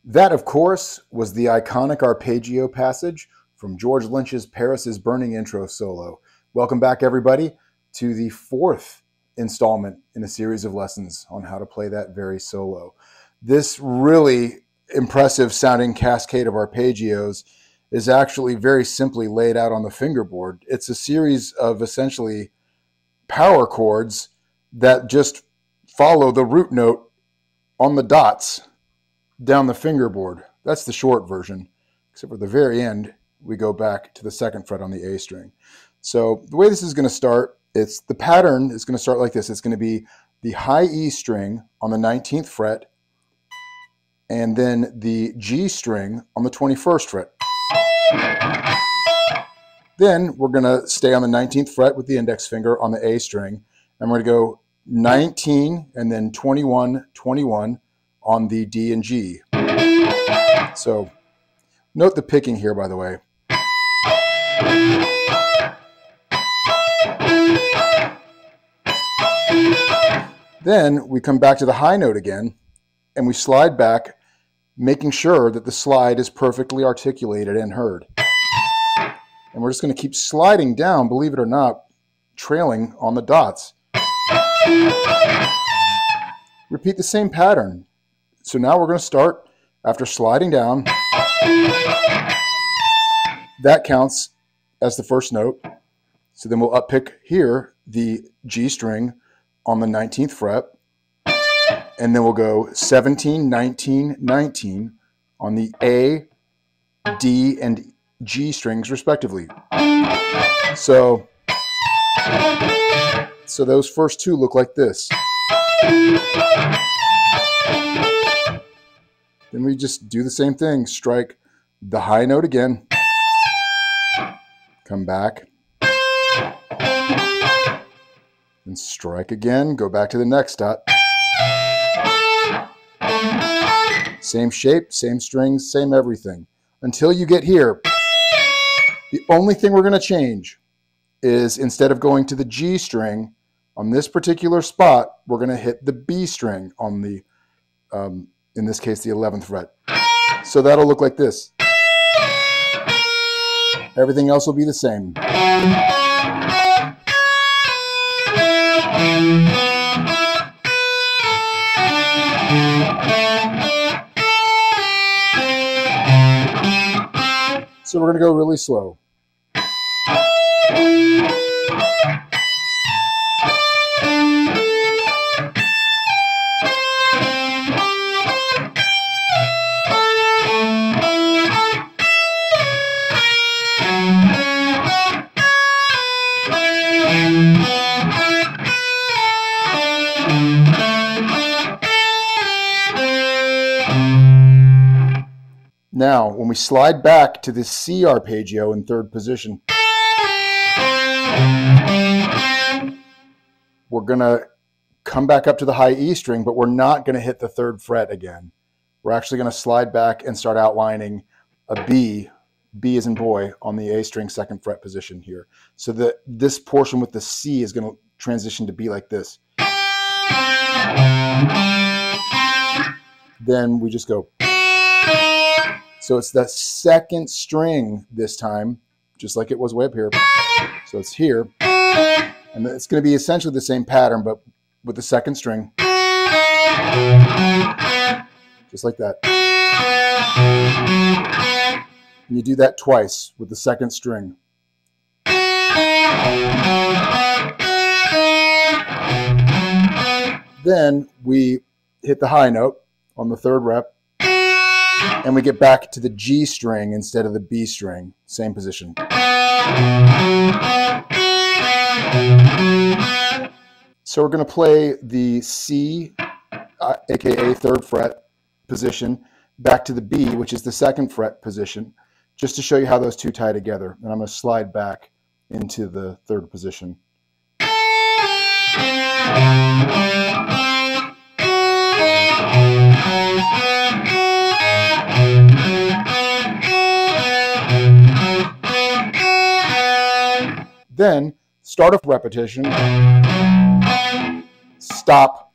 That, of course, was the iconic Arpeggio passage from George Lynch's Paris is Burning intro solo. Welcome back, everybody, to the fourth installment in a series of lessons on how to play that very solo. This really impressive sounding cascade of arpeggios is actually very simply laid out on the fingerboard. It's a series of essentially power chords that just follow the root note on the dots down the fingerboard. That's the short version, except for the very end, we go back to the second fret on the A string. So the way this is going to start, the pattern is going to start like this. It's going to be the high E string on the 19th fret, and then the G string on the 21st fret. Then we're going to stay on the 19th fret with the index finger on the A string, and we're going to go 19 and then 21, 21 on the D and G. So note the picking here, by the way. Then we come back to the high note again, and we slide back, making sure that the slide is perfectly articulated and heard. And we're just going to keep sliding down, believe it or not, trailing on the dots. Repeat the same pattern. So now we're going to start after sliding down. That counts as the first note. So then we'll uppick here the G string on the 19th fret. And then we'll go 17, 19, 19 on the A, D, and G strings respectively. So those first two look like this. Then we just do the same thing. Strike the high note again. Come back. And strike again. Go back to the next dot. Same shape, same strings, same everything. Until you get here. The only thing we're going to change is instead of going to the G string on this particular spot, we're going to hit the B string on the in this case, the 11th fret. So that'll look like this. Everything else will be the same. So we're going to go really slow. Now, when we slide back to the C arpeggio in third position, we're going to come back up to the high E string, but we're not going to hit the third fret again. We're actually going to slide back and start outlining a B as in boy, on the A string second fret position here. So that this portion with the C is going to transition to be like this. Then we just go. So it's that second string this time, just like it was way up here. So it's here. And it's going to be essentially the same pattern, but with the second string. Just like that. And you do that twice with the second string. Then we hit the high note on the third rep. And we get back to the G string instead of the B string. Same position. So we're going to play the C, aka third fret position, back to the B, which is the second fret position, just to show you how those two tie together. And I'm going to slide back into the third position. Then start a repetition, stop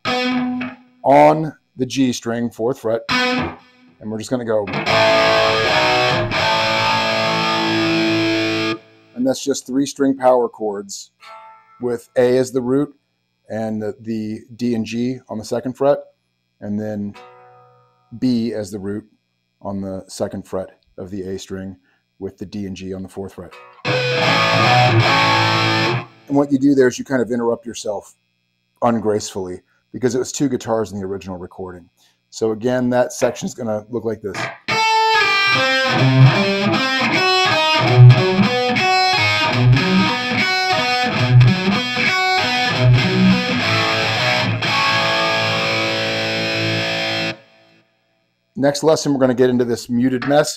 on the G string, 4th fret, and we're just going to go. And that's just 3 string power chords with A as the root and the D and G on the 2nd fret, and then B as the root on the 2nd fret of the A string with the D and G on the 4th fret. And what you do there is you kind of interrupt yourself ungracefully because it was 2 guitars in the original recording. So again, that section is going to look like this. Next lesson, we're going to get into this muted mess.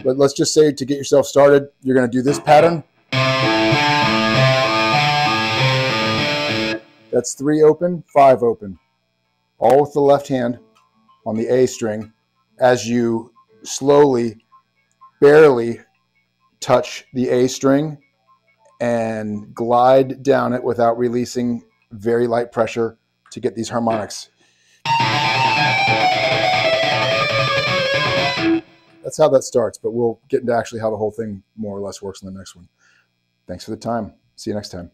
But let's just say to get yourself started, you're going to do this pattern. That's 3 open, 5 open, all with the left hand on the A string as you slowly, barely touch the A string and glide down it without releasing very light pressure to get these harmonics. That's how that starts, but we'll get into actually how the whole thing more or less works in the next one. Thanks for the time. See you next time.